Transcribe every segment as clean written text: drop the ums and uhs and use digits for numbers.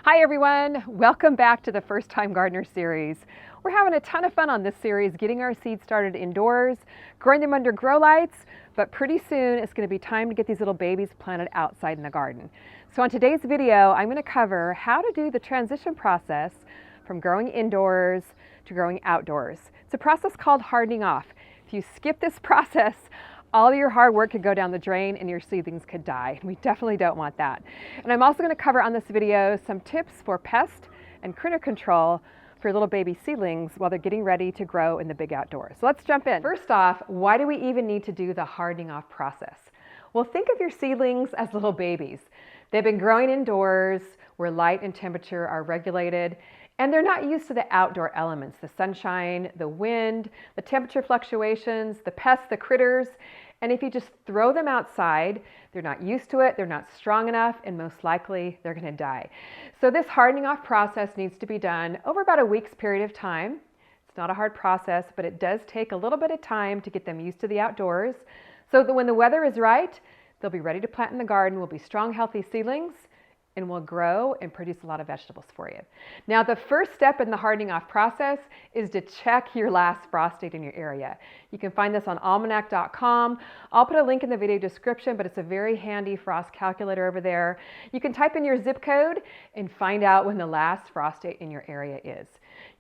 Hi everyone, welcome back to the First Time Gardener series. We're having a ton of fun on this series, getting our seeds started indoors, growing them under grow lights, but pretty soon it's going to be time to get these little babies planted outside in the garden. So on today's video, I'm going to cover how to do the transition process from growing indoors to growing outdoors. It's a process called hardening off. If you skip this process, all your hard work could go down the drain and your seedlings could die. We definitely don't want that. And I'm also going to cover on this video some tips for pest and critter control for little baby seedlings while they're getting ready to grow in the big outdoors. So let's jump in. First off, why do we even need to do the hardening off process? Well, think of your seedlings as little babies. They've been growing indoors where light and temperature are regulated, and they're not used to the outdoor elements, the sunshine, the wind, the temperature fluctuations, the pests, the critters. And if you just throw them outside, they're not used to it, they're not strong enough, and most likely they're going to die. So this hardening off process needs to be done over about a week's period of time. It's not a hard process, but it does take a little bit of time to get them used to the outdoors so that when the weather is right, they'll be ready to plant in the garden, will be strong, healthy seedlings, and will grow and produce a lot of vegetables for you. Now, the first step in the hardening off process is to check your last frost date in your area. You can find this on almanac.com. I'll put a link in the video description, but it's a very handy frost calculator over there. You can type in your zip code and find out when the last frost date in your area is.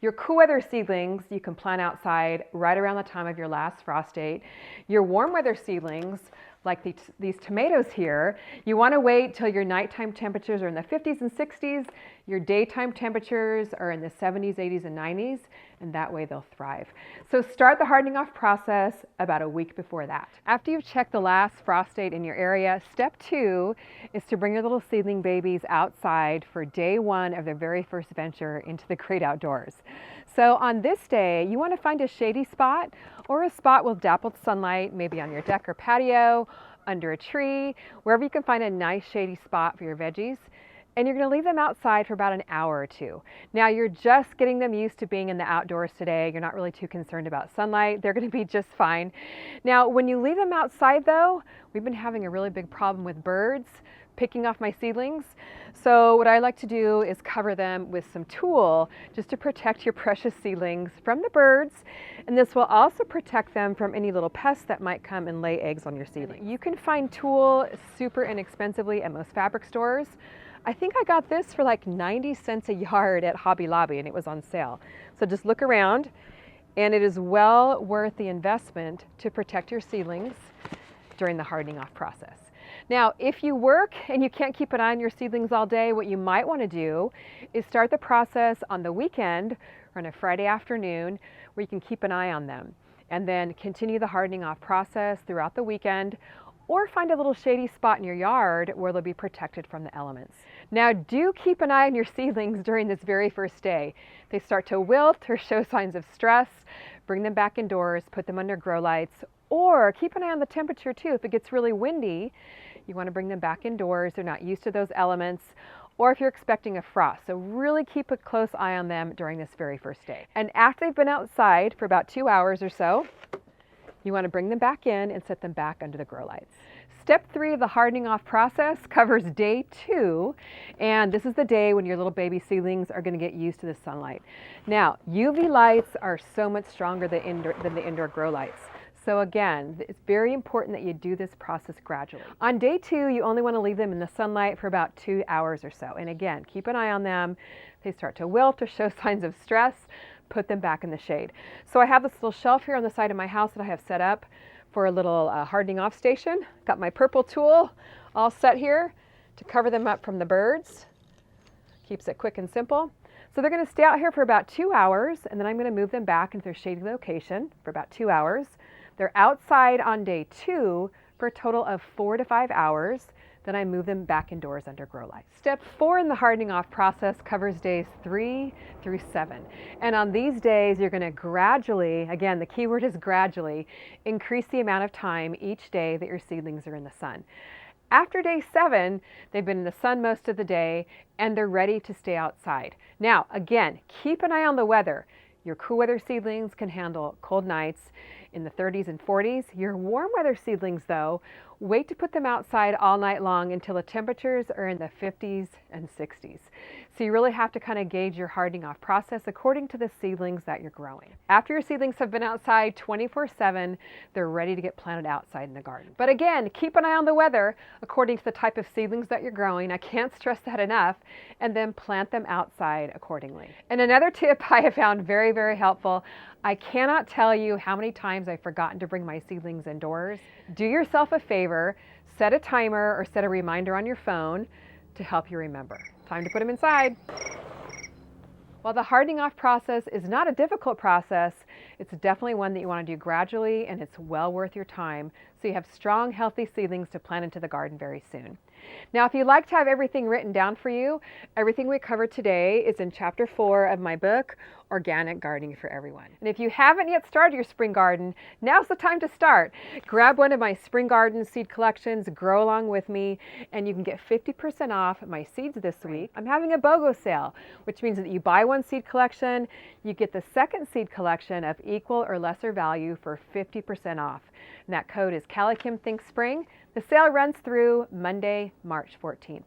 Your cool weather seedlings, you can plant outside right around the time of your last frost date. Your warm weather seedlings, like these tomatoes here, you want to wait till your nighttime temperatures are in the 50s and 60s, your daytime temperatures are in the 70s, 80s, and 90s, and that way they'll thrive. So start the hardening off process about a week before that. After you've checked the last frost date in your area, step 2 is to bring your little seedling babies outside for day 1 of their very first venture into the great outdoors. So on this day, you want to find a shady spot or a spot with dappled sunlight, maybe on your deck or patio, under a tree, wherever you can find a nice shady spot for your veggies. And you're going to leave them outside for about an hour or two. Now you're just getting them used to being in the outdoors today. You're not really too concerned about sunlight. They're going to be just fine. Now when you leave them outside though, we've been having a really big problem with birds picking off my seedlings. So what I like to do is cover them with some tulle just to protect your precious seedlings from the birds. And this will also protect them from any little pests that might come and lay eggs on your seedlings. You can find tulle super inexpensively at most fabric stores. I think I got this for like 90 cents a yard at Hobby Lobby and it was on sale. So just look around, and it is well worth the investment to protect your seedlings during the hardening off process. Now, if you work and you can't keep an eye on your seedlings all day, what you might want to do is start the process on the weekend or on a Friday afternoon where you can keep an eye on them, and then continue the hardening off process throughout the weekend, or find a little shady spot in your yard where they'll be protected from the elements. Now, do keep an eye on your seedlings during this very first day. If they start to wilt or show signs of stress, bring them back indoors, put them under grow lights, or keep an eye on the temperature too. If it gets really windy, you want to bring them back indoors. They're not used to those elements, or if you're expecting a frost. So really keep a close eye on them during this very first day. And after they've been outside for about 2 hours or so, you want to bring them back in and set them back under the grow lights. Step 3 of the hardening off process covers day 2, and this is the day when your little baby seedlings are going to get used to the sunlight. Now, UV lights are so much stronger than the indoor grow lights. So again, it's very important that you do this process gradually. On day 2, you only want to leave them in the sunlight for about 2 hours or so. And again, keep an eye on them. If they start to wilt or show signs of stress, put them back in the shade. So I have this little shelf here on the side of my house that I have set up for a little hardening off station. Got my purple tulle all set here to cover them up from the birds. Keeps it quick and simple. So they're going to stay out here for about 2 hours, and then I'm going to move them back into their shady location for about 2 hours. They're outside on day 2 for a total of 4 to 5 hours. Then I move them back indoors under grow lights. Step 4 in the hardening off process covers days 3 through 7. And on these days, you're going to gradually, again, the key word is gradually, increase the amount of time each day that your seedlings are in the sun. After day 7, they've been in the sun most of the day and they're ready to stay outside. Now, again, keep an eye on the weather. Your cool weather seedlings can handle cold nights. in the 30s and 40s. Your warm weather seedlings, though, wait to put them outside all night long until the temperatures are in the 50s and 60s. So you really have to kind of gauge your hardening off process according to the seedlings that you're growing. After your seedlings have been outside 24/7, they're ready to get planted outside in the garden. But again, keep an eye on the weather according to the type of seedlings that you're growing. I can't stress that enough. And then plant them outside accordingly. And another tip I have found very, very helpful, I cannot tell you how many times I've forgotten to bring my seedlings indoors. Do yourself a favor, set a timer or set a reminder on your phone to help you remember. Time to put them inside. While the hardening off process is not a difficult process, it's definitely one that you want to do gradually, and it's well worth your time so you have strong, healthy seedlings to plant into the garden very soon. Now, if you'd like to have everything written down for you, everything we covered today is in Chapter 4 of my book, Organic Gardening for Everyone. And if you haven't yet started your spring garden, now's the time to start. Grab one of my spring garden seed collections, grow along with me, and you can get 50% off my seeds this week. I'm having a BOGO sale, which means that you buy one seed collection, you get the second seed collection of equal or lesser value for 50% off. And that code is CaliKimThinksSpring. The sale runs through Monday, March 14th.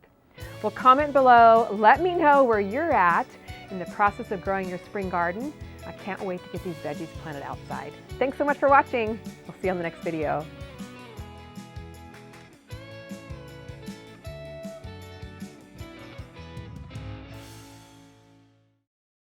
Well, comment below. Let me know where you're at in the process of growing your spring garden. I can't wait to get these veggies planted outside. Thanks so much for watching. We'll see you on the next video.